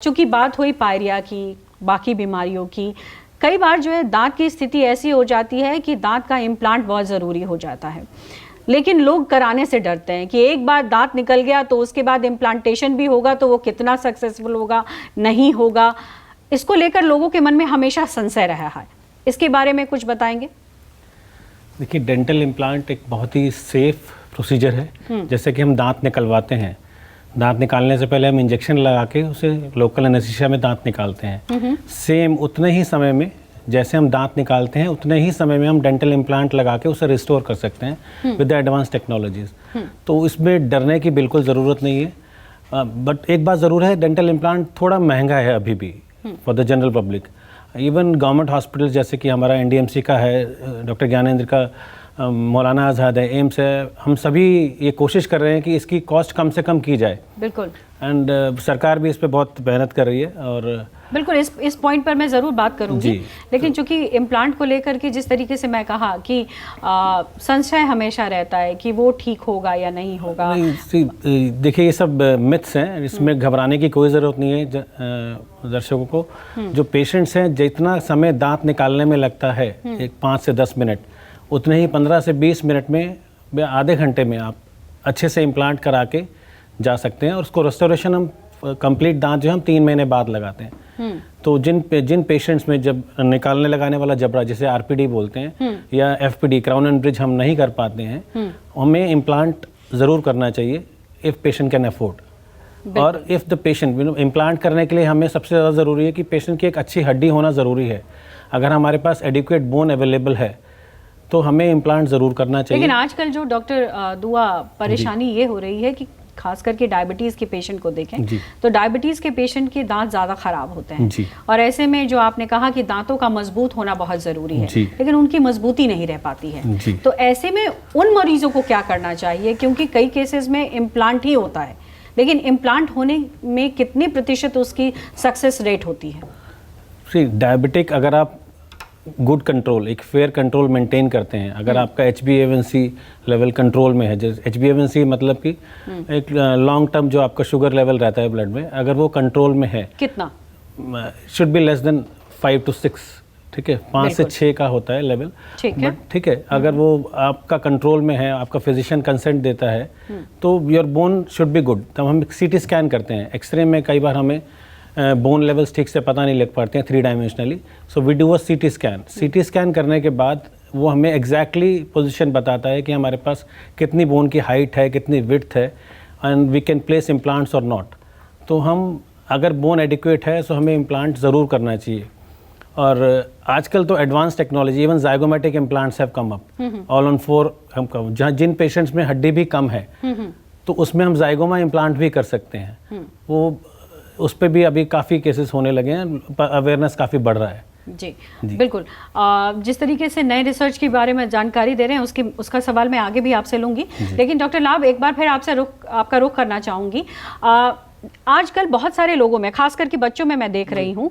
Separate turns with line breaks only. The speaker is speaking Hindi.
चूंकि बात हुई पायरिया की, बाकी बीमारियों की, कई बार जो है दांत की स्थिति ऐसी हो जाती है कि दांत का इम्प्लांट बहुत ज़रूरी हो जाता है, लेकिन लोग कराने से डरते हैं कि एक बार दांत निकल गया तो उसके बाद इम्प्लांटेशन भी होगा तो वो कितना सक्सेसफुल होगा, नहीं होगा। इसको लेकर लोगों के मन में हमेशा संशय रहा है, इसके बारे में कुछ बताएंगे?
देखिए, डेंटल इम्प्लांट एक बहुत ही सेफ प्रोसीजर है। जैसे कि हम दांत निकलवाते हैं, दांत निकालने से पहले हम इंजेक्शन लगा के उसे लोकल एनेस्थीसिया में दांत निकालते हैं। सेम उतने ही समय में जैसे हम दांत निकालते हैं उतने ही समय में हम डेंटल इम्प्लांट लगा के उसे रिस्टोर कर सकते हैं विद द एडवांस टेक्नोलॉजीज। तो इसमें डरने की बिल्कुल ज़रूरत नहीं है। बट एक बात ज़रूर है, डेंटल इम्प्लांट थोड़ा महंगा है अभी भी for the general public. Even government hospital जैसे कि हमारा NDMC का है, डॉक्टर ज्ञानेंद्र का, मौलाना आज़ाद है, एम्स है, हम सभी ये कोशिश कर रहे हैं कि इसकी कॉस्ट कम से कम की जाए।
बिल्कुल।
एंड सरकार भी इस पे बहुत मेहनत कर रही है। और
बिल्कुल इस पॉइंट पर मैं ज़रूर बात करूंगी, लेकिन चूंकि इम्प्लांट को लेकर के जिस तरीके से मैं कहा कि संशय हमेशा रहता है कि वो ठीक होगा या नहीं होगा।
देखिए, ये सब मिथ्स हैं, इसमें घबराने की कोई ज़रूरत नहीं है दर्शकों को। जो पेशेंट्स हैं, जितना समय दांत निकालने में लगता है, 5 से 10 मिनट, उतने ही 15 से 20 मिनट में, आधे घंटे में आप अच्छे से इम्प्लांट करा के जा सकते हैं। और उसको रेस्टोरेशन हम कंप्लीट दांत जो हम 3 महीने बाद लगाते हैं। तो जिन पेशेंट्स में जब निकालने लगाने वाला जबड़ा, जिसे RPD बोलते हैं, या FPD, क्राउन एंड ब्रिज, हम नहीं कर पाते हैं, हमें इम्प्लांट ज़रूर करना चाहिए इफ़ पेशेंट कैन अफोर्ड। और इफ़ द पेशेंट, इम्प्लांट करने के लिए हमें सबसे ज़्यादा ज़रूरी है कि पेशेंट की एक अच्छी हड्डी होना ज़रूरी है। अगर हमारे पास एडिक्वेट बोन अवेलेबल है तो हमें इम्प्लांट ज़रूर करना चाहिए।
लेकिन आजकल जो डॉक्टर दुआ परेशानी ये हो रही है कि खास करके डायबिटीज़ के पेशेंट को देखें तो डायबिटीज़ के पेशेंट के दांत ज़्यादा ख़राब होते हैं। और ऐसे में जो आपने कहा कि दांतों का मजबूत होना बहुत ज़रूरी है, लेकिन उनकी मजबूती नहीं रह पाती है। तो ऐसे में उन मरीजों को क्या करना चाहिए? क्योंकि कई केसेस में इम्प्लांट ही होता है, लेकिन इम्प्लांट होने में कितने प्रतिशत उसकी सक्सेस रेट होती है?
डायबिटिक, अगर आप गुड कंट्रोल, एक फेयर कंट्रोल मेंटेन करते हैं, अगर आपका HbA1c लेवल कंट्रोल में है, जैसे HbA1c मतलब कि एक लॉन्ग टर्म जो आपका शुगर लेवल रहता है ब्लड में, अगर वो कंट्रोल में है,
कितना
should be less than 5 to 6, ठीक है, 5 से 6 का होता है लेवल, बट ठीक है, अगर वो आपका कंट्रोल में है, आपका फिजिशियन कंसेंट देता है, तो your bone should be good. तब हम CT स्कैन करते हैं। एक्सरे में कई बार हमें बोन लेवल्स ठीक से पता नहीं लग पाते हैं 3 dimensionally, so we do a CT scan. CT scan करने के बाद वो हमें एग्जैक्टली पोजीशन बताता है कि हमारे पास कितनी बोन की हाइट है, कितनी विड्थ है, and we can place implants और नॉट। तो हम, अगर बोन एडिक्वेट है तो हमें इम्प्लांट ज़रूर करना चाहिए। और आजकल तो advance technology, even zygomatic implants have come up, all on 4 हम कम, जहाँ जिन पेशेंट्स में हड्डी भी कम है तो उसमें हम जाइगोमा इम्प्लांट भी कर सकते हैं। वो उस पर भी अभी काफ़ी केसेस होने लगे हैं, अवेयरनेस काफ़ी बढ़ रहा है। जी
बिल्कुल। जिस तरीके से नए रिसर्च के बारे में जानकारी दे रहे हैं, उसका सवाल मैं आगे भी आपसे लूँगी, लेकिन डॉक्टर लाभ, एक बार फिर आपसे आपका रुख करना चाहूँगी। आजकल बहुत सारे लोगों में, खास करके बच्चों में मैं देख रही हूँ,